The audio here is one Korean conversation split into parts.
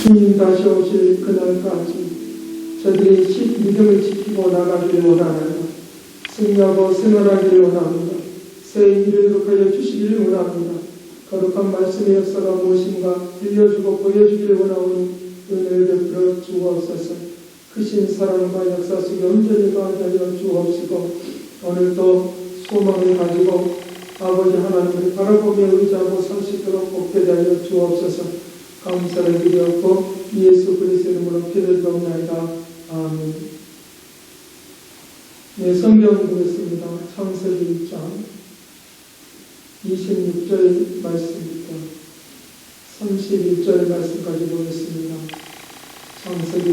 주님 다시 오실 그날까지 저들이 믿음을 지키고 나가기를 원하나이다. 승리하고 생활하기를 원합니다. 새 일을 이룩하여 주시기를 원합니다. 거룩한 말씀의 역사가 무엇인가 들려주고 보여주기를 원하오니 은혜를 베풀어 주옵소서. 크신 사랑과 역사 속에 온전히 거하게 하여 주옵시고 오늘도 소망을 가지고 아버지 하나님을 바라보며 의지하고 살 수 있도록 복되게 하여 주옵소서. 감사를 드리옵고 예수 그리스도의 이름으로 기도드리옵나이다. 아멘. 네, 성경 보겠습니다. 창세기 1장 26절 말씀부터 31절 말씀까지 보겠습니다. 창세기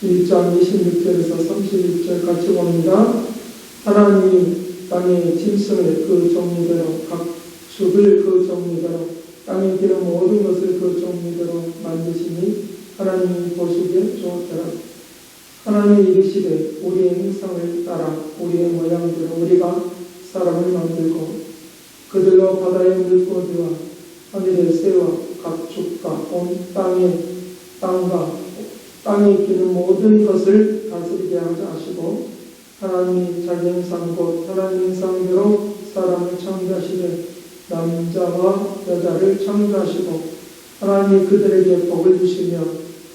1장 26절에서 31절 같이 봅니다. 하나님이 땅의 짐승을 그 종류대로 각 죽을 그 종류대로 땅에 기는 모든 것을 그 종류대로 만드시니 하나님이 보시기에 좋더라. 하나님이 이르시되 우리의 형상을 따라 우리의 모양대로 우리가 사람을 만들고 그들로 바다의 물고기와 하늘의 새와 각 죽과 온 땅에 기는 모든 것을 다스리게 하자 하시고 하나님이 자기 형상 곧 하나님 형상대로 사람을 창조하시되 남자와 여자를 창조하시고 하나님이 그들에게 복을 주시며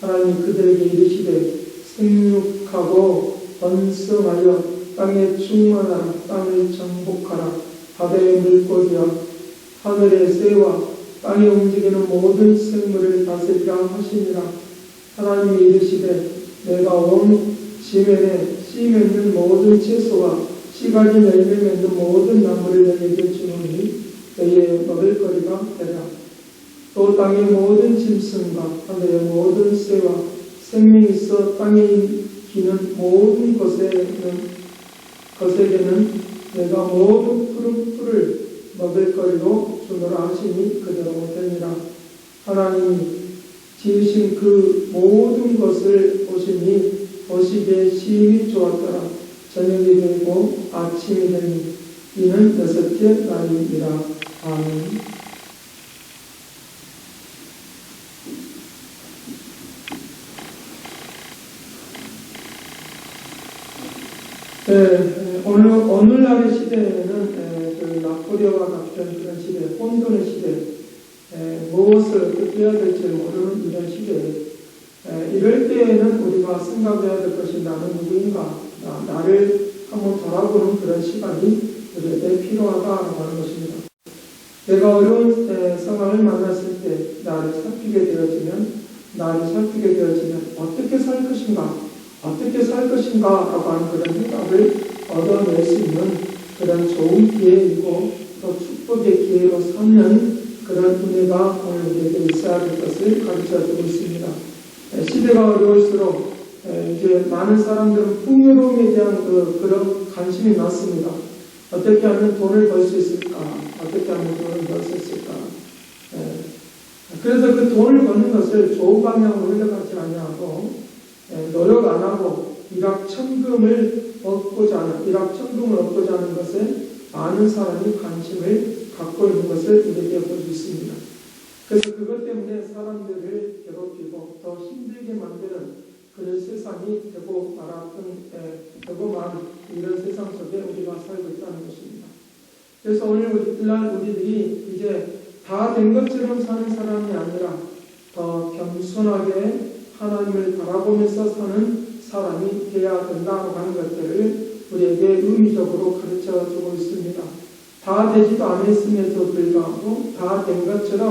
하나님이 그들에게 이르시되 생육하고 번성하여 땅에 충만하라. 땅을 정복하라. 바다의 물고기와 하늘의 새와 땅에 움직이는 모든 생물을 다스리라 하시니라. 하나님이 이르시되 내가 온 지면에 씨 맺는 모든 채소와 씨가지 열매 맺는 모든 나무를 너에게 주노니 너희의 먹을거리가 되라. 또 땅의 모든 짐승과 하늘의 모든 새와 생명이 있어 땅에 기는 모든 것에게는 내가 모든 푸른 풀을 먹을거리로 주노라 하시니 그대로 되니라. 하나님이 지으신 그 모든 것을 보시니 보시기에 심히 좋았더라. 저녁이 되고 아침이 되니 이는 여섯째 날이니라. 아멘. 오늘날의 시대에는 그 나폴레와 같은 그런 시대, 혼돈의 시대, 무엇을 어떻게 해야 될지 모르는 이런 시대에 이럴 때에는 우리가 생각해야 될 것이 나는 누구인가, 나를 한번 돌아보는 그런 시간이 우리에게 필요하다고 하는 것입니다. 내가 어려운 상황을 만났을 때 나를 살피게 되어지면 어떻게 살 것인가 라고 하는 그런 해답을 얻어낼 수 있는 그런 좋은 기회이고 또 축복의 기회로 삼는 그런 은혜가 오늘 우리에게 있어야 될 것을 가르쳐주고 있습니다. 시대가 어려울수록 이제 많은 사람들은 풍요로움에 대한 그런 관심이 많습니다. 어떻게 하면 돈을 벌 수 있을까? 어떻게 하면 돈을 벌 수 있을까? 그래서 그 돈을 버는 것을 좋은 방향으로 흘러가지 아니하고 노력 안 하고 일확천금을 얻고자 하는 것에 많은 사람이 관심을 갖고 있는 것을 우리에게 볼 수 있습니다. 그래서 그것 때문에 사람들을 괴롭히고 더 힘들게 만드는 그런 세상이 되고 많은 이런 세상 속에 우리가 살고 있다는 것입니다. 그래서 오늘 우리들이 이제 다 된 것처럼 사는 사람이 아니라 더 겸손하게 하나님을 바라보면서 사는 사람이 되어야 된다고 하는 것들을 우리에게 의미적으로 가르쳐주고 있습니다. 다 되지도 않았음에도 불구하고 다 된 것처럼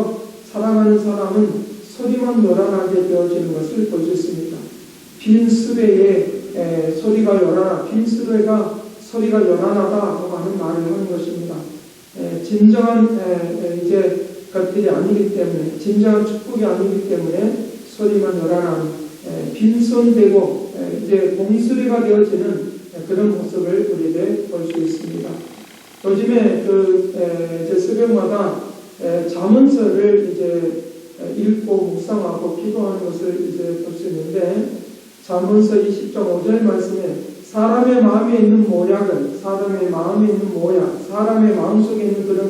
살아가는 사람은 소리만 요란하게 되어지는 것을 볼 수 있습니다. 빈 수레에 소리가 요란하다, 빈 수레가 소리가 요란하다고 하는 말을 하는 것입니다. 진정한 이제 것들이 아니기 때문에, 진정한 축복이 아니기 때문에 소리만 요란한 빈손되고 이제 공수리가 되어지는 그런 모습을 우리에게 볼 수 있습니다. 요즘에 이제 새벽마다 잠언서를 이제 읽고 묵상하고 기도하는 것을 이제 볼 수 있는데 잠언서 20장 5절 말씀에 사람의 마음에 있는 모양, 사람의 마음속에 있는 그런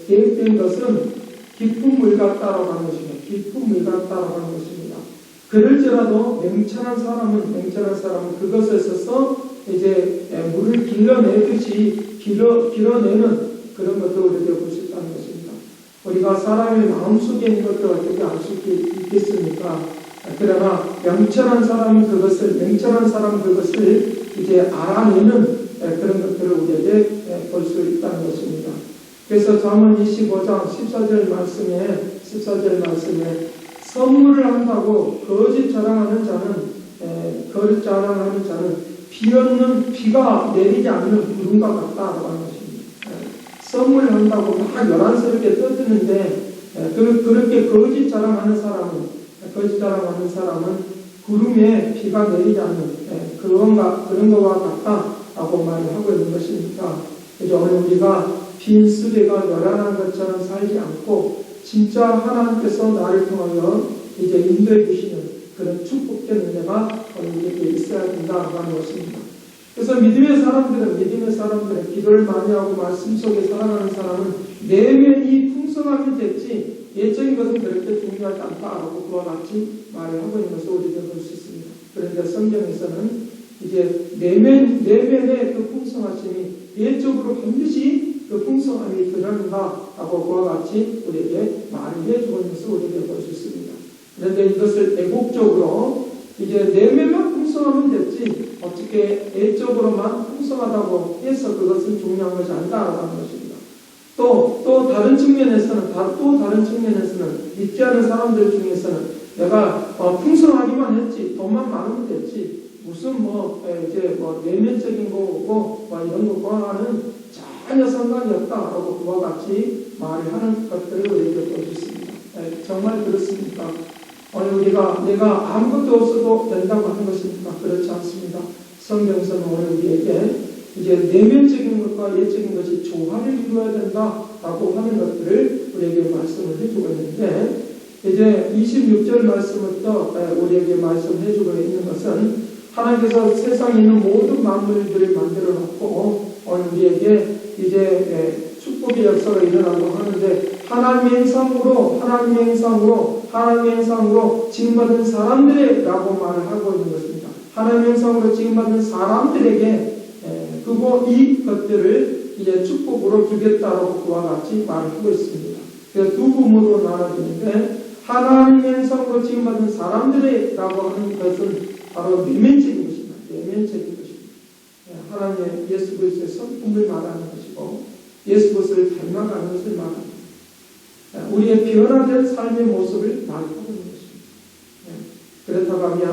계획된 것은 깊은 물 같다라고 하는 것입니다. 깊은 물 같다라고 하는 것입니다. 그럴지라도 맹철한 사람은 그것에 있어서 이제 물을 길러내듯이 길어내는 그런 것도 우리가 볼 수 있다는 것입니다. 우리가 사람의 마음속에 있는 것들 어떻게 알 수 있겠습니까? 그러나 맹철한 사람은 그것을 이제 알아내는 그런 것들을 우리에게 볼 수 있다는 것입니다. 그래서 잠언 25장 14절 말씀에 선물을 한다고 거짓 자랑하는 자는 비가 내리지 않는 구름과 같다라고 하는 것입니다. 선물을 한다고 막 요란스럽게 떠드는데 그렇게 거짓 자랑하는 사람은 구름에 비가 내리지 않는 그런 것과 같다라고 말을 하고 있는 것입니다. 그래서 오늘 우리가 빈 수레가 요란한 것처럼 살지 않고 진짜 하나님께서 나를 통하여 이제 인도해 주시는 그런 축복된 은혜가 우리에게 있어야 된다고 하는 것입니다. 그래서 믿음의 사람들은 기도를 많이 하고 말씀 속에 살아가는 사람은 내면이 풍성하면 됐지 예적인 것은 그렇게 중요하지 않다라고 그와 같이 말을 하고 있는 것을 우리가 볼 수 있습니다. 그런데 성경에서는 이제 내면의 그 풍성하심이 예적으로 반드시 그 풍성함이 드러난다라고 그와 같이 우리에게 말을 해주고 있는 것을 우리에게 볼 수 있습니다. 그런데 이것을 애국적으로 이제 내면만 풍성하면 됐지 어떻게 애적으로만 풍성하다고 해서 그것은 중요한 것이 아니다라고 하는 것입니다. 또 다른 측면에서는 믿지 않은 사람들 중에서는 내가 풍성하기만 했지 돈만 많으면 됐지 무슨 내면적인 거고 이런 거와는 전혀 상관이 없다라고 그와 같이 말을 하는 것들을 우리에게 볼 수 있습니다. 정말 그렇습니까? 오늘 우리가 내가 아무것도 없어도 된다고 하는 것입니까? 그렇지 않습니다. 성경에서는 오늘 우리에게 이제 내면적인 것과 예적인 것이 조화를 이루어야 된다라고 하는 것들을 우리에게 말씀을 해주고 있는데 이제 26절 말씀부터 우리에게 말씀해주고 있는 것은 하나님께서 세상에 있는 모든 만물들을 만들어 놓고 오늘 우리에게 이제 축복의 역사가 일어나고 하는데 하나님의 형상으로 지음받은 사람들이라고 말을 하고 있는 것입니다. 하나님의 형상으로 지음받은 사람들에게 그거 이 것들을 이제 축복으로 주겠다라고 그와 같이 말을 하고 있습니다. 그래서 두 부분으로 나눠지는데 하나님의 형상으로 지음받은 사람들이라고 하는 것은 바로 내면적인 것입니다. 하나님의 예수 그리스도의 성품을 말하는 것이고 예수 그리스도를 닮아가는 것을 말합니다. 우리의 변화된 삶의 모습을 말하고 있는 것입니다. 그렇다고 하면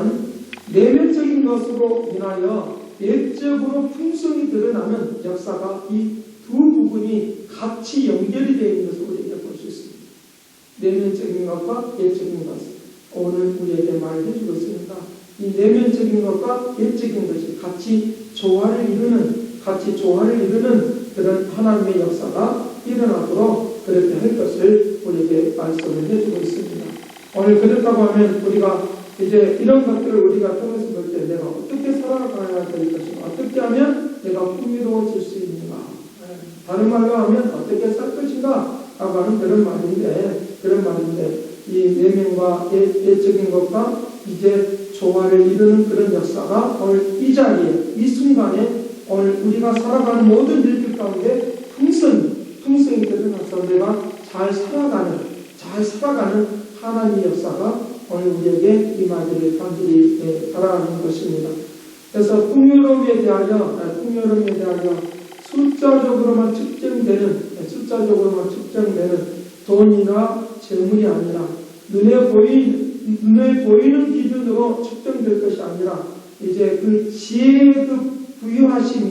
내면적인 것으로 인하여 예적으로 풍성이 드러나는 역사가 이 두 부분이 같이 연결이 되어 있는 것을 우리에게 볼 수 있습니다. 내면적인 것과 예적인 것 오늘 우리에게 말해 주고 있습니다. 이 내면적인 것과 예적인 것이 같이 조화를 이루는 그런 하나님의 역사가 일어나도록 그렇게 할 것을 우리에게 말씀을 해주고 있습니다. 오늘 그렇다고 하면 우리가 이제 이런 것들을 우리가 통해서 볼 때 내가 어떻게 살아가야 될 것인가, 어떻게 하면 내가 풍요로워질 수 있는가, 다른 말로 하면 어떻게 살 것인가 라고 하는 그런 말인데 이 내면과 예적인 것과 이제 조화를 이루는 그런 역사가 오늘 이 자리에 이 순간에 오늘 우리가 살아가는 모든 일들 가운데 풍성이 드러나서 내가 잘 살아가는 하나님의 역사가 오늘 우리에게 임하기를 간절히 바라는 것입니다. 그래서 풍요로움에 대하여 숫자적으로만 측정되는 돈이나 재물이 아니라 눈에 보이는 기준으로 측정될 것이 아니라 이제 그 지혜의 그 부유하심이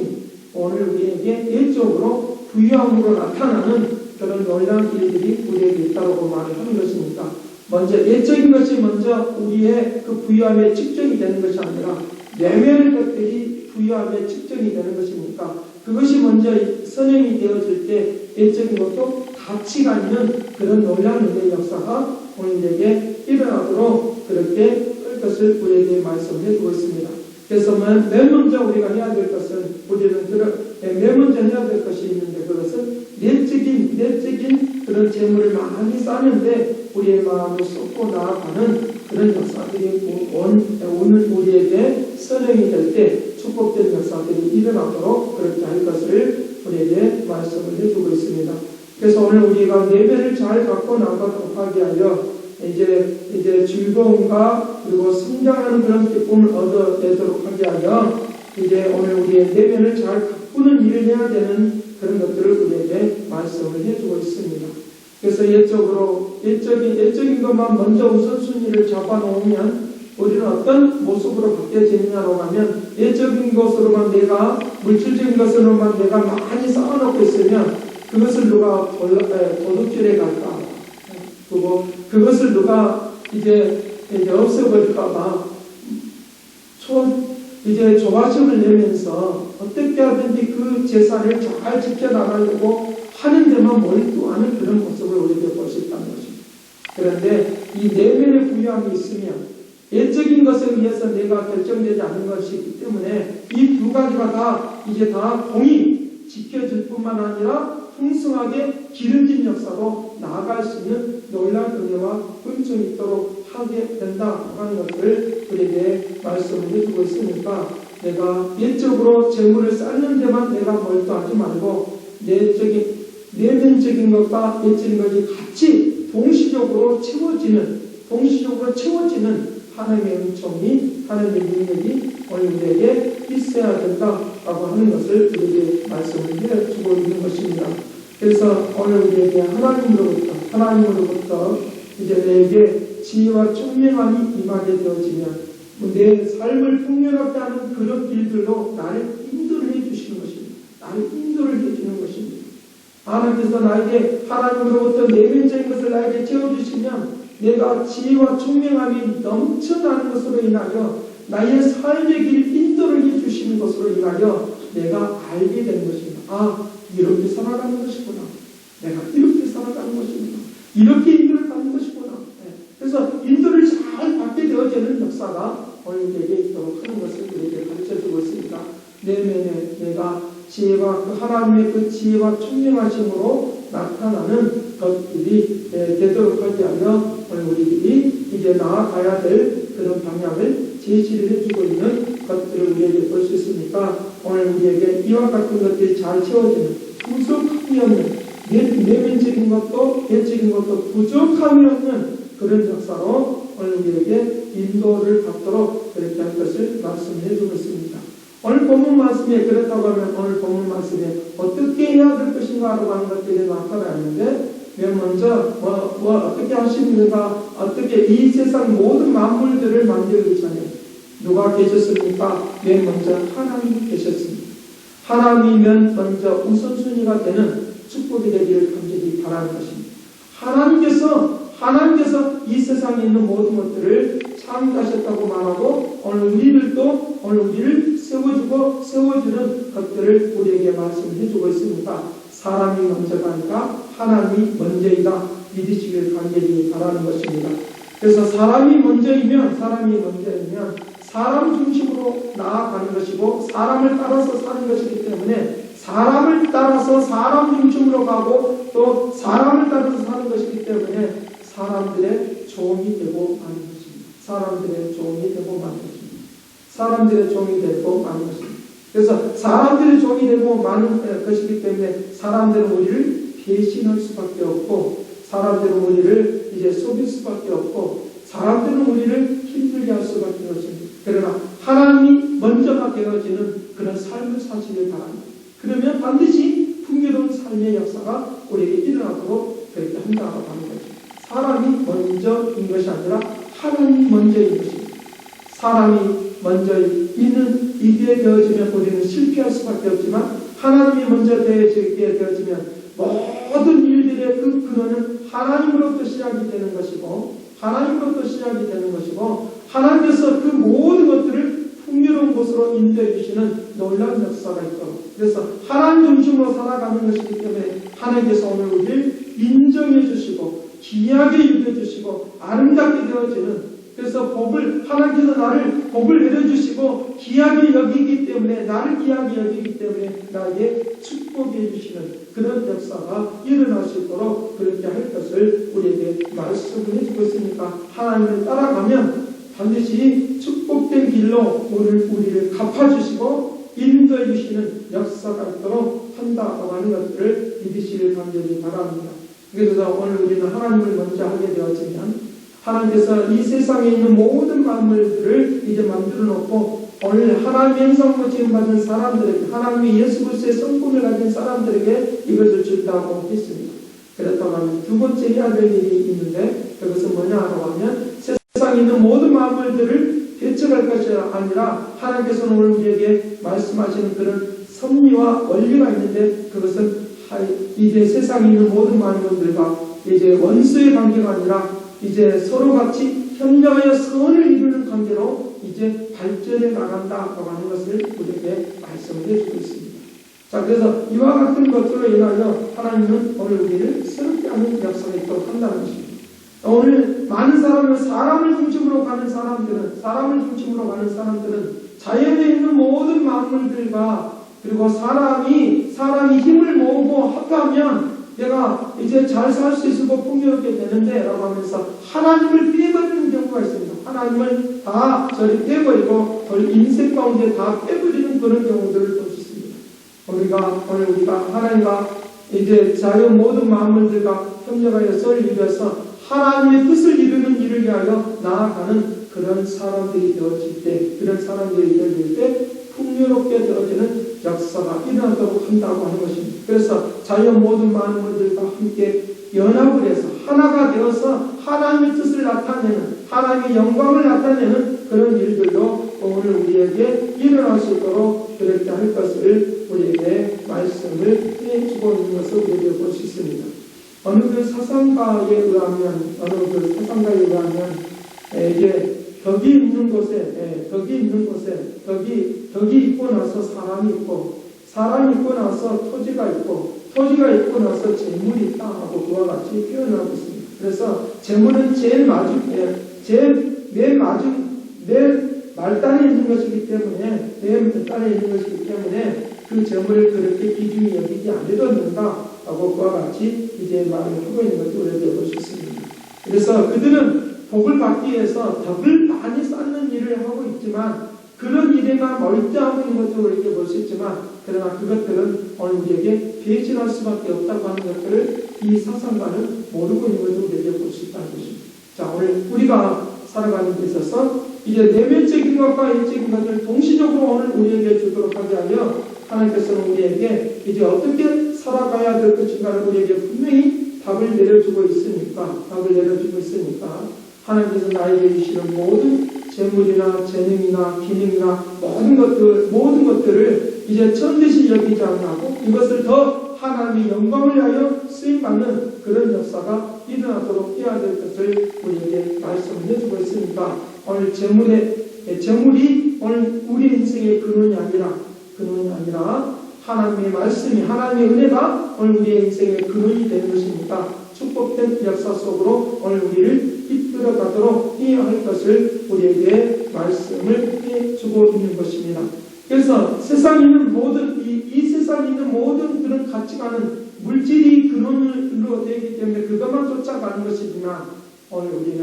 오늘 우리에게 예적으로 부유함으로 나타나는 그런 놀라운 일들이 우리에게 있다고 말을 하는 것입니다. 먼저 예적인 것이 먼저 우리의 그 부유함의 측정이 되는 것이 아니라 내면의 것들이 부유함의 측정이 되는 것이니까 그것이 먼저 선행이 되어질 때 예적인 것도 가치가 있는 그런 놀라운 은혜의 역사가 우리에게 일어나도록 그렇게 할 것을 우리에게 말씀해주고 있습니다. 그래서 맨 먼저 우리가 해야 될 것은 맨 먼저 해야 될 것이 있는데 그것은 내적인 그런 재물을 많이 쌓는데 우리의 마음을 쏟고 나아가는 그런 역사들이 오늘 우리에게 선행이 될 때 축복된 역사들이 일어나도록 그렇게 할 것을 우리에게 말씀을 해주고 있습니다. 그래서 오늘 우리가 내면을 잘 갖고 나가도록 하게 하여 이제 즐거움과 그리고 성장하는 그런 기쁨을 얻어내도록 하게 하여 이제 오늘 우리의 내면을 잘 가꾸는 일을 해야 되는 그런 것들을 우리에게 말씀을 해주고 있습니다. 그래서 예적인 것만 먼저 우선순위를 잡아놓으면 우리는 어떤 모습으로 바뀌어지느냐로 하면 예적인 것으로만 물질적인 것으로만 내가 많이 쌓아놓고 있으면 그것을 누가 도둑질해 갈까? 그리고 그것을 누가 이제 없애버릴까봐 이제 조바심을 내면서 어떻게 하든지 그 재산을 잘 지켜나가려고 하는 데만 몰두하는 그런 모습을 우리에게 볼 수 있다는 것입니다. 그런데 이 내면의 부유함이 있으면 예적인 것에 의해서 내가 결정되지 않는 것이기 때문에 이 두 가지가 다 공히 지켜질 뿐만 아니라 풍성하게 기름진 역사로 나아갈 수 있는 놀라운 은혜와 은총이 있도록 하게 된다 하는 것을 우리에게 말씀을 해주고 있으니까 내가 예적으로 재물을 쌓는 데만 내가 몰두하지 말고 내면적인 것과 예적인 것이 같이 동시적으로 채워지는 하나님의 은총이 하나님의 능력이 오늘 우리에게 있어야 된다라고 하는 것을 우리에게 말씀을 해주고 있는 것입니다. 그래서 오늘 우리에게 하나님으로부터 이제 내게 지혜와 총명함이 임하게 되어지면 내 삶을 풍요롭게 하는 그런 길들로 나를 인도를 해주시는 것입니다. 나를 인도를 해주는 것입니다. 하나님께서 나에게 하나님으로부터 내면적인 것을 나에게 채워주시면 내가 지혜와 총명함이 넘쳐나는 것으로 인하여 나의 삶의 길 인도를 해주시는 것으로 인하여 내가 알게 되는 것입니다. 이렇게 살아가는 것이구나. 내가 이렇게 살아가는 것이구나. 이렇게 인도를 받는 것이구나. 그래서 인도를 잘 받게 되어지는 역사가 오늘 우리에게 있도록 하는 것을 우리에게 가르쳐주고 있습니다. 내면에 내가 지혜와 하나님의 그 지혜와 총명하심으로 나타나는 것들이 되도록 하게 하며 오늘 우리들이 이제 나아가야 될 그런 방향을 제시를 해주고 있는 것들을 우리에게 볼 수 있으니까 오늘 우리에게 이와 같은 것들이 잘 채워지는 부족함이 없는 내면적인 것도 외적인 것도 부족함이 없는 그런 역사로 오늘 우리에게 인도를 받도록 그렇게 할 것을 말씀해 주고 있습니다. 오늘 본문 말씀에 그렇다고 하면 오늘 본문 말씀에 어떻게 해야 될 것인가라고 하는 것들이 나타나 있는데 맨 먼저 어떻게 하십니까? 어떻게 이 세상 모든 만물들을 만들기 전에 누가 계셨습니까? 맨 먼저 하나님이 계셨습니다. 하나님이면 먼저 우선순위가 되는 축복이 되기를 간절히 바라는 것입니다. 하나님께서 이 세상에 있는 모든 것들을 창조하셨다고 말하고 오늘 우리를 세워주는 것들을 우리에게 말씀해주고 있습니다. 사람이 먼저가 아니라 하나님이 먼저이다 믿으시길 간절히 바라는 것입니다. 그래서 사람이 먼저이면 사람 중심으로 나아가는 것이고 사람을 따라서 사는 것이기 때문에 사람을 따라서 사람 중심으로 가고 또 사람을 따라서 사는 것이기 때문에 사람들의 종이 되고 마는 것입니다. 사람들의 종이 되고 마는 것입니다. 그래서 사람들의 종이 되고 마는 것이기 때문에 사람들은 우리를 배신할 수밖에 없고 사람들은 우리를 이제 속일 수밖에 없고 사람들은 우리를 힘들게 할 수밖에 없습니다. 그러나 하나님이 먼저가 되어지는 그런 삶을 사시길 바랍니다. 그러면 반드시 풍요로운 삶의 역사가 우리에게 일어나도록 그렇게 한다고 하는 거죠. 사람이 먼저인 것이 아니라 하나님이 먼저인 것입니다. 사람이 먼저 이게 되어지면 우리는 실패할 수밖에 없지만 하나님이 먼저 되어지게 되어지면 모든 일들의 그 근원은 하나님으로부터 시작이 되는 것이고 하나님께서 그 모든 것들을 풍요로운 곳으로 인도해 주시는 놀라운 역사가 있도록 그래서 하나님 중심으로 살아가는 것이기 때문에 하나님께서 오늘 우리를 인정해 주시고 귀하게 여겨 주시고 아름답게 되어지는 그래서 하나님께서 나를 복을 내려주시고 귀하게 여기기 때문에, 나를 귀하게 여기기 때문에 나에게 축복해 주시는 그런 역사가 일어날 수 있도록 그렇게 할 것을 우리에게 말씀을 해주고 있으니까, 하나님을 따라가면 반드시 축복된 길로 우리를 갚아주시고 인도해 주시는 역사가 있도록 한다고 하는 것들을 믿으시길 간절히 바랍니다. 그래서 오늘 우리는 하나님을 먼저 하게 되었지만, 하나님께서 이 세상에 있는 모든 만물들을 이제 만들어 놓고, 오늘 하나님의 형상으로 지음받은 사람들에게, 하나님의 예수 그리스도의 성품을 가진 사람들에게 이것을 준다고 했습니다. 그렇다고 하면 두 번째 해야 될 일이 있는데, 그것은 뭐냐라고 하면, 세상에 있는 모든 만물들을 대처할 것이 아니라 하나님께서는 오늘 우리에게 말씀하시는 그런 섭리와 원리가 있는데, 그것은 이제 세상에 있는 모든 만물들과 이제 원수의 관계가 아니라 이제 서로 같이 협력하여 선을 이루는 관계로 이제 발전해 나간다고 하는 것을 우리에게 말씀을 해주고 있습니다. 자, 그래서 이와 같은 것들로 인하여 하나님은 오늘 우리를 새롭게 하는 역사가 있도록 한다는 것입니다. 오늘 많은 사람을 중심으로 가는 사람들은 자연에 있는 모든 만물들과, 그리고 사람이 힘을 모으고 합하면 내가 이제 잘 살 수 있고 풍요롭게 되는데 라고 하면서 하나님을 빼버리는 경우가 있습니다. 하나님을 다 저리 빼버리고 인생 가운데 다 빼버리는 그런 경우들을 볼 수 있습니다. 오늘 우리가 하나님과 이제 자연 모든 만물들과 협력하여 썰을 이루어서 하나님의 뜻을 이루는 일을 위하여 나아가는 그런 사람들이 되어질 때 풍요롭게 되어지는 역사가 일어나도록 한다고 하는 것입니다. 그래서 자연 모든 만물들과 함께 연합을 해서 하나가 되어서 하나님의 뜻을 나타내는, 하나님의 영광을 나타내는 그런 일들도 오늘 우리에게 일어날 수 있도록 그렇게 할 것을 우리에게 말씀을 해주고 있는 것을 우리에게 볼 수 있습니다. 어느 그 사상가에 의하면 이제 덕이 있는 곳에 덕이 있고 나서 사람이 있고, 사람이 있고 나서 토지가 있고, 토지가 있고 나서 재물이 있다 하고 그와 같이 표현하고 있습니다. 그래서 재물은 제일 말단에 있는 것이기 때문에 그 재물을 그렇게 기준이 여기지 않아도 된다 하고 그와 같이 이제 말을 하고 있는 것을 우리가 볼 수 있습니다. 그래서 그들은 복을 받기 위해서 덕을 많이 쌓는 일을 하고 있지만, 그런 일에만 멀쩡하고 있는 것도 우리에게 볼 수 있지만, 그러나 그것들은 오늘 우리에게 배신할 수밖에 없다고 하는 것들을 이 사상가는 모르고 있는 것을 우리에게 볼 수 있다는 것입니다. 자, 오늘 우리가 살아가는 데 있어서 이제 내면적인 것과 인적인 것을 동시적으로 오늘 우리에게 주도록 하게 하여, 하나님께서는 우리에게 이제 어떻게 살아가야 될 것인가를 우리에게 분명히 답을 내려주고 있으니까 하나님께서 나에게 주시는 모든 재물이나 재능이나 기능이나 모든 것들을 이제 천대시 여기지 않고 이것을 더 하나님의 영광을 위하여 쓰임받는 그런 역사가 일어나도록 해야 될 것을 우리에게 말씀을 해주고 있으니까, 오늘 재물이 오늘 우리 인생의 근원이 아니라 하나님의 말씀이, 하나님의 은혜가 오늘 우리의 인생의 근원이 되는 것이니까 축복된 역사 속으로 오늘 우리를 이끌어 가도록 해야 할 것을 우리에게 말씀을 해주고 있는 것입니다. 그래서 세상에 있는 이 세상에 있는 모든 그런 가치관은 물질이 근원으로 되기 때문에 그것만 쫓아가는 것이지만, 오늘 우리는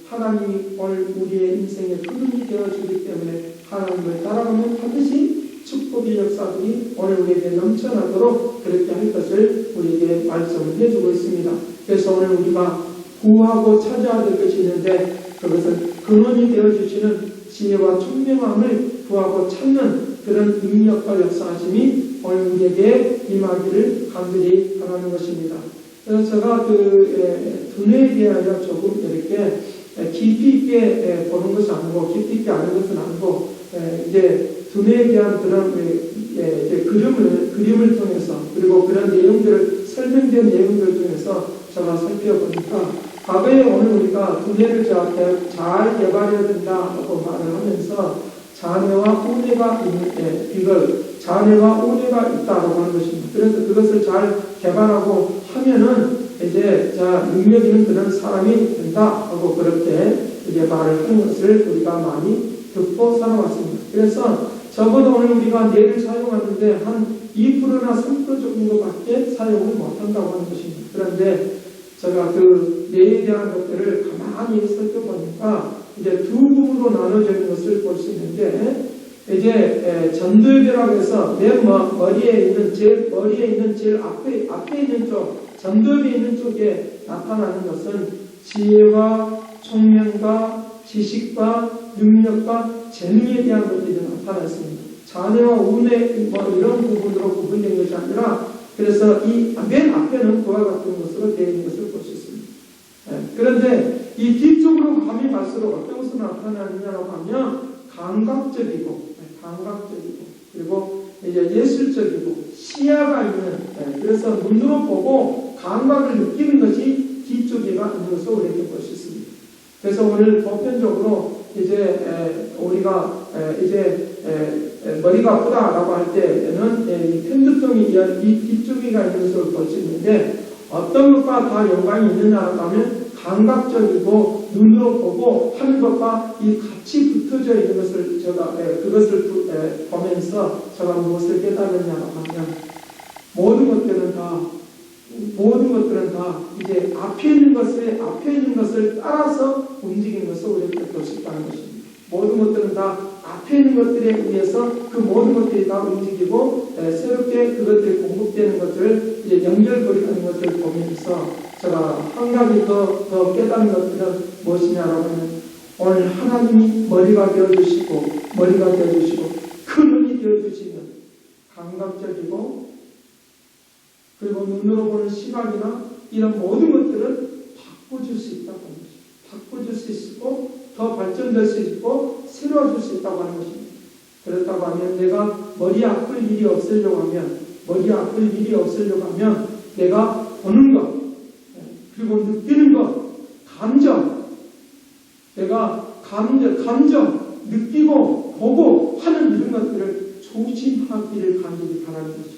하나님이 오늘 우리의 인생의 근원이 되어주기 때문에 하나님을 따라가면 반드시 축복의 역사들이 오늘 우리에게 넘쳐나도록 그렇게 할 것을 우리에게 말씀을 해주고 있습니다. 그래서 오늘 우리가 구하고 찾아야 될 것이 있는데, 그것은 근원이 되어주시는 지혜와 총명함을 구하고 찾는 그런 능력과 역사하심이 오늘 우리에게 임하기를 간절히 바라는 것입니다. 그래서 제가 두뇌에 대하여 조금 이렇게 깊이 있게 보는 것이 아니고, 깊이 있게 아는 것은 아니고, 이제 두뇌에 대한 그런 그림을 통해서, 그리고 그런 설명된 내용들을 통해서 제가 살펴보니까, 과거에 오늘 우리가 두뇌를 잘 개발해야 된다고 말을 하면서 자뇌와 우뇌가 있다고 하는 것입니다. 그래서 그것을 잘 개발하고 하면은 이제 능력 있는 그런 사람이 된다 하고 그렇게 이제 말을 하는 것을 우리가 많이 듣고 살아왔습니다. 그래서 적어도 오늘 우리가 뇌를 사용하는데 한 2%나 3% 정도밖에 사용을 못한다고 하는 것입니다. 그런데 제가 그 뇌에 대한 것들을 가만히 살펴보니까 이제 두 부분으로 나눠져 있는 것을 볼 수 있는데, 이제 전두엽이라고 해서 맨 머리에 있는 제일 앞에 있는 쪽, 전두엽에 있는 쪽에 나타나는 것은 지혜와 총명과 지식과 능력과 재능에 대한 것들이 나타났습니다. 자뇌와 우뇌 이런 부분으로 구분된 것이 아니라, 그래서 이 맨 앞에는 그와 같은 것으로 되어 있는 것을 볼 수 있습니다. 그런데 이 뒤쪽으로 감이 갈수록 어떤 것으로 나타나느냐고 하면 감각적이고 그리고 이제 예술적이고 시야가 있는, 그래서 눈으로 보고 감각을 느끼는 것이 뒤쪽에가 있는 것을 우리에게 볼 수 있습니다. 그래서 오늘 보편적으로 이제 우리가 이제 머리가 아프다라고 할 때는 이 편두통이 이 뒤쪽에가 있는 것을 볼 수 있는데, 어떤 것과 다 연관이 있느냐고 하면 감각적이고 눈으로 보고 하는 것과 이 같이 붙어져 있는 것을 제가 그것을 보면서 제가 무엇을 깨달았냐고 하면 모든 것들은 다 이제 앞에 있는 것을 따라서 움직이는 것을 우리가 볼 수 있다는 것입니다. 모든 것들은 다 앞에 있는 것들에 의해서 그 모든 것들이 다 움직이고 새롭게 그것들이 공급되는 것들을 이제 연결고리하는 것을 보면서 제가 한 가지 더 깨닫는 것들은 무엇이냐라고 하면, 오늘 하나님이 머리가 되어주시고 큰 눈이 되어주시면 감각적이고 그리고 눈으로 보는 시각이나 이런 모든 것들을 바꿔줄 수 있다고 하는 것입니다. 바꿔줄 수 있고 더 발전될 수 있고 새로워질 수 있다고 하는 것입니다. 그렇다고 하면 내가 머리 아플 일이 없으려고 하면 내가 보는 것, 그리고 느끼는 것, 내가 감정, 느끼고 보고 하는 이런 것들을 조심하기를 간절히 바라는 것입니다.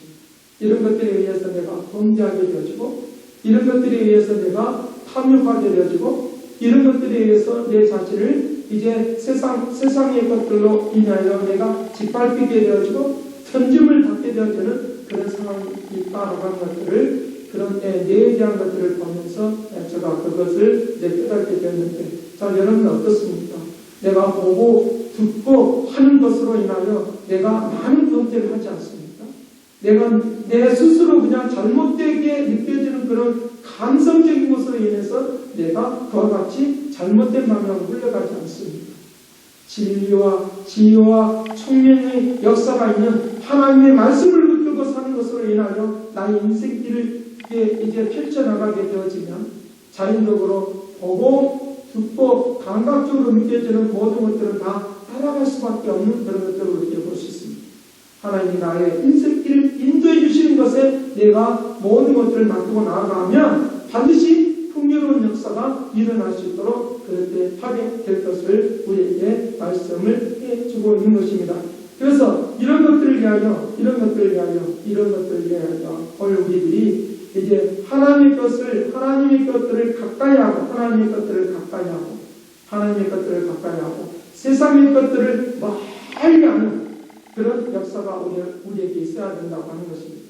이런 것들에 의해서 내가 범죄하게 되어지고, 이런 것들에 의해서 내가 탐욕하게 되어지고, 이런 것들에 의해서 내 자신을 이제 세상의 것들로 인하여 내가 짓밟히게 되어지고 편집을 받게 되어지는 그런 상황이 있다라고 하는 것들을, 그런 뇌에 대한 것들을 보면서 제가 그것을 이제 깨닫게 되었는데, 자, 여러분 어떻습니까? 내가 보고 듣고 하는 것으로 인하여 내가 많은 범죄를 하지 않습니까? 내가 내 스스로 그냥 잘못되게 느껴지는 그런 감성적인 것으로 인해서 내가 그와 같이 잘못된 방향으로 흘러가지 않습니다. 진리와 지혜와 총명의 역사가 있는 하나님의 말씀을 붙들고 사는 것으로 인하여 나의 인생길을 이제 펼쳐나가게 되어지면 자연적으로 보고 듣고 감각적으로 느껴지는 모든 것들은 다 따라갈 수밖에 없는 그런 것들을 우리가 볼 수 있습니다. 하나님이 나의 인생길을 인도해 주시는 것에 내가 모든 것들을 맡기고 나아가면 반드시 풍요로운 역사가 일어날 수 있도록 그렇게 하게 될 것을 우리에게 말씀을 해주고 있는 것입니다. 그래서 이런 것들을 위하여 오늘 우리들이 이제 하나님의 것들을 가까이 하고 세상의 것들을 멀리 하는 그런 역사가 우리에게 있어야 된다고 하는 것입니다.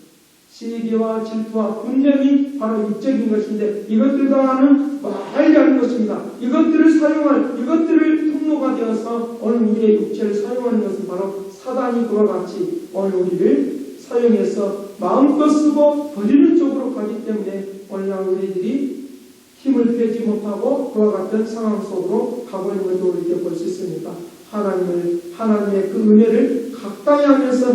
시기와 질투와 분쟁이 바로 육적인 것인데, 이것들과는 멀리 하는 것입니다. 이것들을 통로가 되어서 오늘 우리의 육체를 사용하는 것은 바로 사단이 그와 같이 오늘 우리를 사용해서 마음껏 쓰고 버리는 쪽으로 가기 때문에 오늘날 우리들이 힘을 빼지 못하고 그와 같은 상황 속으로 가고 있는 것도 우리에게 볼 수 있습니다. 하나님의 그 은혜를 가까이 하면서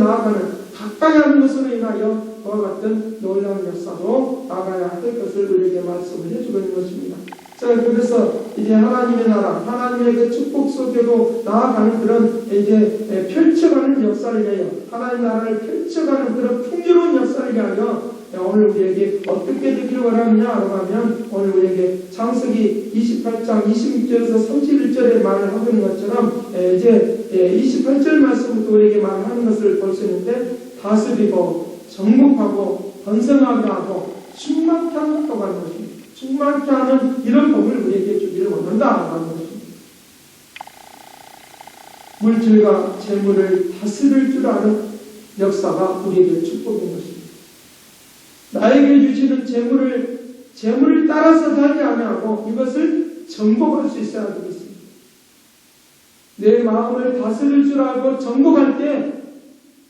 가까이 하는 것으로 인하여 그와 같은 놀라운 역사로 나가야 할 것을 우리에게 말씀을 해주고 있는 것입니다. 자, 그래서 이제 하나님의 나라, 하나님의 그 축복 속에도 나아가는 그런 이제 펼쳐가는 역사를 위하여, 하나님의 나라를 펼쳐가는 그런 풍요로운 역사를 위하여 오늘 우리에게 어떻게 되기를 원하느냐라고 하면, 오늘 우리에게 창세기 28장 26절에서 31절에 말을 하고 있는 것처럼 이제 28절 말씀부터 우리에게 말하는 것을 볼 수 있는데, 다스리고 정복하고 번성하게 하고 충만케 하는 것입니다. 충만케 하는 이런 복을 우리에게 주기를 원한다라는 것입니다. 물질과 재물을 다스릴 줄 아는 역사가 우리에게 축복인 것입니다. 나에게 주시는 재물을 따라서 살지 아니하고 이것을 정복할 수 있어야 되겠습니다. 내 마음을 다스릴 줄 알고 정복할 때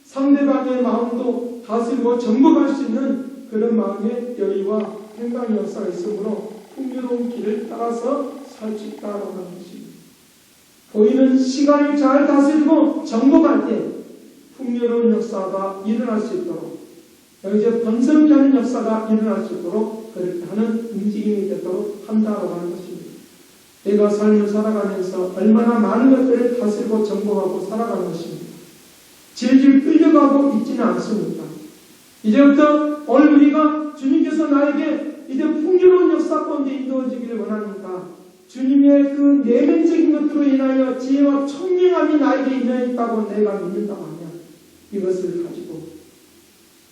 상대방의 마음도 다스리고 정복할 수 있는 그런 마음의 여유와 행방의 역사가 있으므로 풍요로운 길을 따라서 살 수 있다고 하는 것입니다. 보이는 시간을 잘 다스리고 정복할 때 풍요로운 역사가 일어날 수 있도록 여기서 번성케 하는 역사가 일어날 수 있도록 그렇게 하는 움직임이 되도록 한다고 하는 것입니다. 내가 삶을 살아가면서 얼마나 많은 것들을 다스리고 정복하고 살아가는 것입니다. 질질 끌려가고 있지는 않습니다. 이제부터 오늘 우리가 주님께서 나에게 이제 풍요로운 역사 가운데 인도해주기를 원하니까 주님의 그 내면적인 것으로 인하여 지혜와 총명함이 나에게 임해있다고 내가 믿는다고 하면 이것을 가지고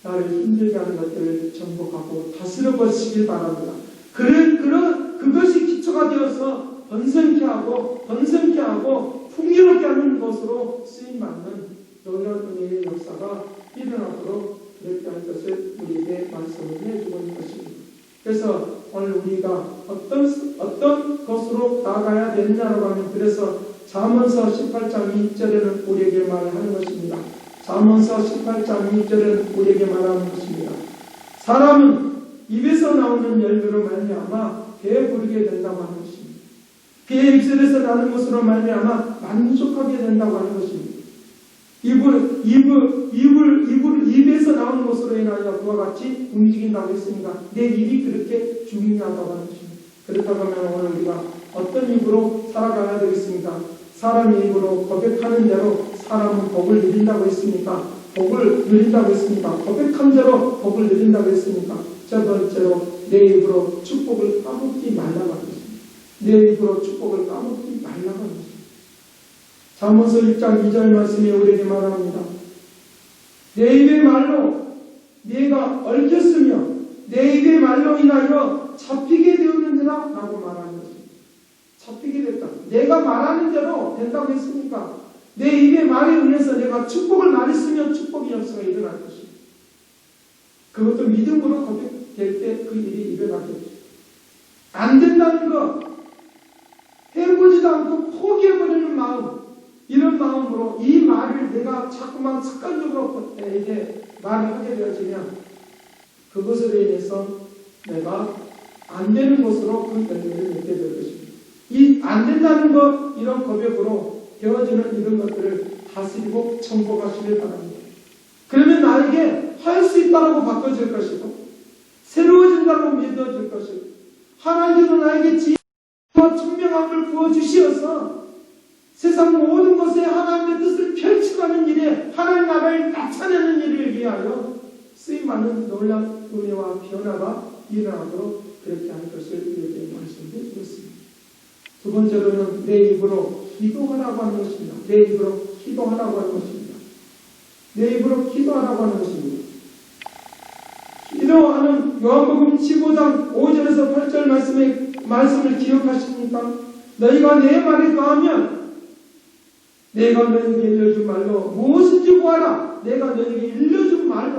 나를 힘들게 하는 것들을 정복하고 다스려 보시길 바랍니다. 그것이 기초가 되어서 번성케 하고 풍요롭게 하는 것으로 쓰임받는 놀라운 은혜의 역사가 일어나도록 그렇게 할 것을 우리에게 말씀을 해주고 있는 것입니다. 그래서 오늘 우리가 어떤 것으로 나아가야 되느냐라고 하면 그래서 잠언서 18장 2절에는 우리에게 말하는 것입니다. 잠언서 18장 2절에는 우리에게 말하는 것입니다. 사람은 입에서 나오는 열매로 말미암아 배부르게 된다고 하는 것입니다. 그의 입술에서 나는 것으로 말미암아 만족하게 된다고 하는 것입니다. 입에서 나오는 것으로 인하여 그와 같이 움직인다고 했습니다. 내 입이 그렇게 중요하다고 하는 것입니다. 그렇다고 하면 오늘 우리가 어떤 입으로 살아가야 되겠습니까? 사람의 입으로 고백하는 대로 사람은 복을 누린다고 했습니까? 복을 누린다고 했습니까? 고백한 대로 복을 누린다고 했습니까? 첫 번째로 내 입으로 축복을 까먹지 말라고 하는 것입니다. 내 입으로 축복을 까먹지 말라고 하는 것입니다. 잠언서 1장 2절 말씀이 우리에게 말합니다. 내 입의 말로 네가 얽혔으며 내 입의 말로 인하여 잡히게 되었느니라 라고 말하는 것입니다. 잡히게 됐다. 내가 말하는 대로 된다고 했으니까 내 입의 말에 의해서 내가 축복을 말했으면 축복의 역사가 일어날 것입니다. 그것도 믿음으로 고백될 때 그 일이 일어나게 됩니다. 안 된다는 것, 해보지도 않고 포기해버리는 마음, 이런 마음으로 이 말을 내가 자꾸만 습관적으로 이제 말을 하게 되어지면 그것으로 인해서 내가 안 되는 것으로 그 열매를 맺게 될 것입니다. 이 안 된다는 것, 이런 고백으로 되어지는 이런 것들을 다스리고 정복하시길 바랍니다. 그러면 나에게 할 수 있다고 바꿔질 것이고 새로워진다고 믿어질 것이고 하나님께서 나에게 지혜와 총명함을 부어주시어서 세상 모든 것에 하나님의 뜻을 펼쳐가는 일에 하나님 나라를 나타내는 일을 위하여 쓰임받는 놀라운 은혜와 변화가 일어나도록 그렇게 할 것을 우리에게 말씀해 주셨습니다. 두 번째로는 내 입으로 기도하라고 하는 것입니다. 내 입으로 기도하라고 하는 것입니다. 내 입으로 기도하라고 하는 것입니다. 기도하는 요한복음 15장 5절에서 8절 말씀을 기억하십니까? 너희가 내 말에 거하면 내가 너희에게 일러준 말로 무엇인지 구하라. 내가 너희에게 일러준 말로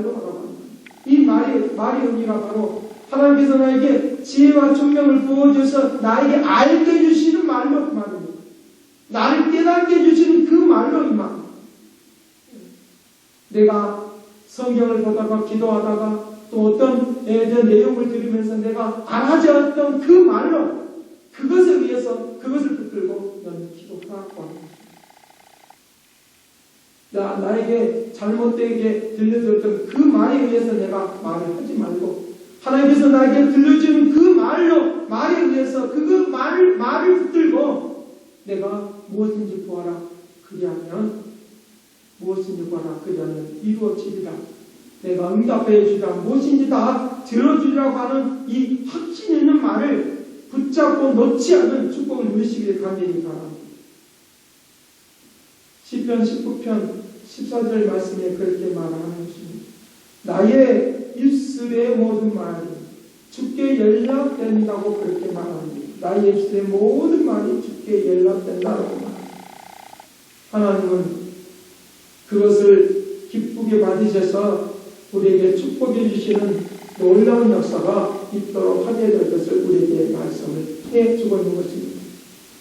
하라고 합니다. 이 말의 의미가 바로 하나님께서 나에게 지혜와 총명을 부어주셔서 나에게 알게 해주시는 말로 그 말입니다. 나를 깨닫게 해주시는 그 말로 이 말. 내가 성경을 보다가 기도하다가 또 어떤 내용을 들으면서 내가 알아지 않았던 그 말로 그것에 의해서 그것을 붙들고 너는 기도하라고 하는 것입니다. 나에게 잘못되게 들려줬던 그 말에 의해서 내가 말을 하지 말고 하나님께서 나에게 들려주는 그 말에 의해서 그 말을 붙들고 내가 무엇인지 구하라. 그리하면 이루어지리라. 내가 응답해 주리라. 무엇인지 다 들어주리라고 하는 이 확신 있는 말을 붙잡고 놓지 않은 축복을 누리시길 간절히 바랍니다. 시편 19편 14절 말씀에 그렇게 말하는 것입니다. 나의 입술의 모든 말이 주께 연락된다고 그렇게 말합니다. 나의 입술의 모든 말이 주께 연락된다라고 말합니다. 하나님은 그것을 기쁘게 받으셔서 우리에게 축복해 주시는 놀라운 역사가 있도록 하게 될 것을 우리에게 말씀을 해주고 있는 것입니다.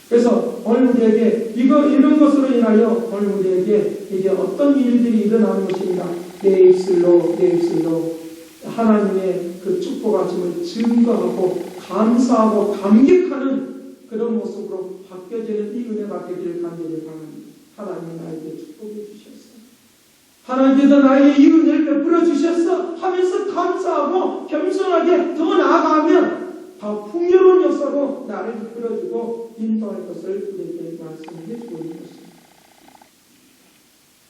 그래서 오늘 우리에게 이런 것으로 인하여 오늘 우리에게 이게 어떤 일들이 일어나는 것입니다. 내 입술로 하나님의 그 축복하심을 증거하고 감사하고 감격하는 그런 모습으로 바뀌어지는 이 은혜가 되기를 간절히 바랍니다. 하나님이 나에게 축복해 주셨어. 하나님께서 나에게 이 은혜를 베풀어 주셨어 하면서 감사하고 겸손하게 더 나아가면 더 풍요로운 역사로 나를 이끌어주고 인도할 것을 우리에게 말씀해 주고 있는 것입니다.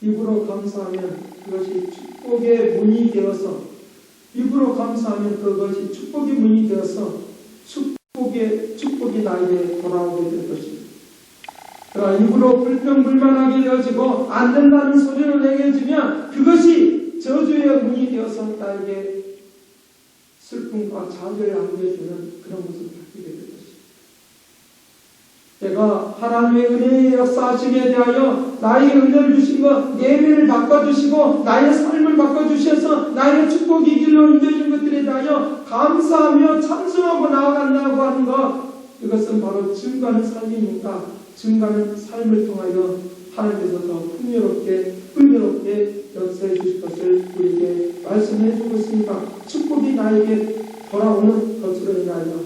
입으로 감사하면 그것이 축복의 문이 되어서 입으로 감사하면 그것이 축복의 문이 되어서 축복이 나에게 돌아오게 될 것입니다. 그러나 입으로 불평불만하게 되어지고 안 된다는 소리를 내게주면 그것이 저주의 문이 되어서 나에게 슬픔과 좌절을 안겨주는 그런 모습을 갖게 될 것입니다. 제가 하나님의 은혜의 역사하심에 대하여 나에게 은혜를 주신 것, 예배를 바꿔주시고 나의 삶을 바꿔주셔서 나의 축복이 길로 인도해준 것들에 대하여 감사하며 찬송하고 나아간다고 하는 것, 이것은 바로 증거하는 삶이니까 증거하는 삶을 통하여 하나님께서 더 풍요롭게 역사해 주실 것을 우리에게 말씀해 주고 있습니다. 축복이 나에게 돌아오는 것으로 인하여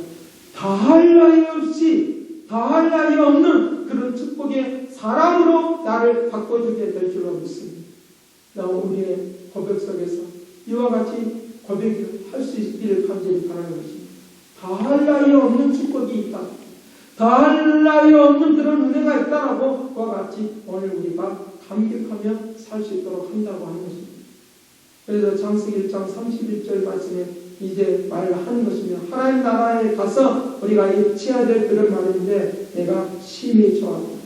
다할 나위 없는 그런 축복의 사람으로 나를 바꿔주게 될 줄로 믿습니다. 우리의 고백 속에서 이와 같이 고백을 할 수 있기를 간절히 바라는 것입니다. 다할 나위 없는 축복이 있다. 다할 나위 없는 그런 은혜가 있다라고 그와 같이 오늘 우리가 감격하며 살 수 있도록 한다고 하는 것입니다. 그래서 창세기 1장 31절 말씀에 이제 말하는 것이며 하나님 나라에 가서 우리가 입혀야 될 그런 말인데 내가 심히 좋아한다.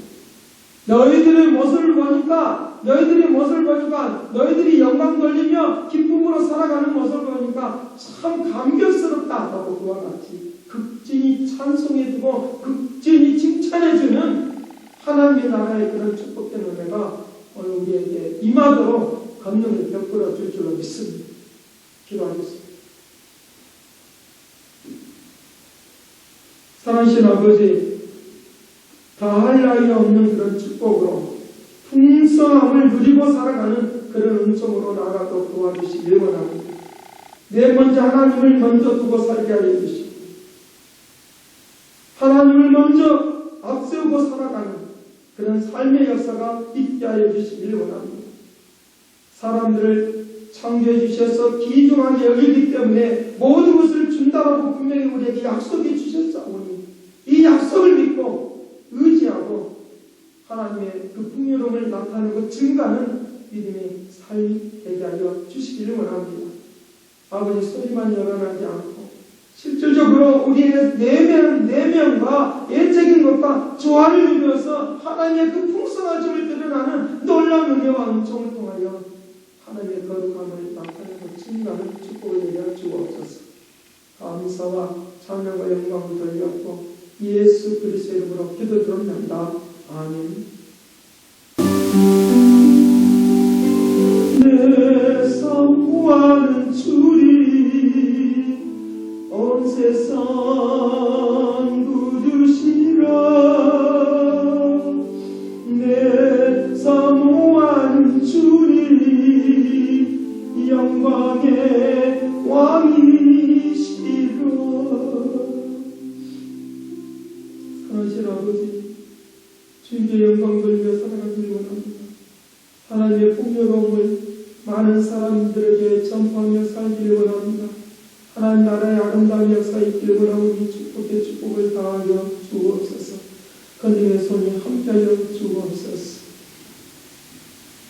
너희들의 모습을 보니까 너희들이 영광 돌리며 기쁨으로 살아가는 모습을 보니까 참 감격스럽다라고 그와 같이 극진히 찬송해주고 극진히 칭찬해주는 하나님의 나라의 그런 축복된 은혜가 오늘 우리에게 임하도록 권능을 베풀어 줄 줄로 믿습니다. 기도하겠습니다. 사랑하신 아버지, 다할 나위 없는 그런 축복으로 풍성함을 누리고 살아가는 그런 은총으로 나아가도록 도와주시길 원합니다. 내 먼저 하나님을 먼저 두고 살게 하여 주시고 하나님을 먼저 앞세우고 살아가는 그런 삶의 역사가 있게 하여 주시길 원합니다. 사람들을 창조해 주셔서 귀중하게 여기기 때문에 모든 것을 준다라고 분명히 우리에게 약속해 주셨사오니 이 약속을 믿고 의지하고 하나님의 그 풍요로움을 나타내고 증가하는 믿음의 삶이 되게 하여 주시기를 원합니다. 아버지, 소리만 열어나지 않고 실질적으로 우리의 내면과 애적인 것과 조화를 이루어서 하나님의 그 풍성하심을 드러나는 놀라운 은혜와 은총을 통하여 하나님의 거룩함을 나타내고 증가하는 축복을 내려 주옵소서. 감사와 찬양과 영광을 돌렸고 예수 그리스도의 이름으로 기도드립니다. 아멘. 내 사모하는 주리 온 세상 굳으시라. 내 사모하는 주리 영광의 왕이시라. 사랑하신 아버지, 주님께 영광 돌리며 살아가길 원합니다. 하나님의 풍요로움을 많은 사람들에게 전파하며 살기를 원합니다. 하나님 나라의 아름다운 역사에 있기를 원하오니 축복의 축복을 다하여 주옵소서. 건능의 손이 함께하여 주옵소서.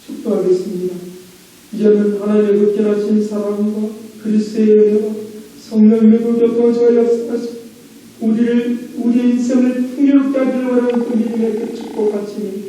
축도하겠습니다. 이제는 하나님의 극진하신 사랑과 그리스도의 은혜와 성령의 교통과 역사하시고 우리의 인생을 풍요롭게 하기를 원하는 그 믿음의 그 축복 가치니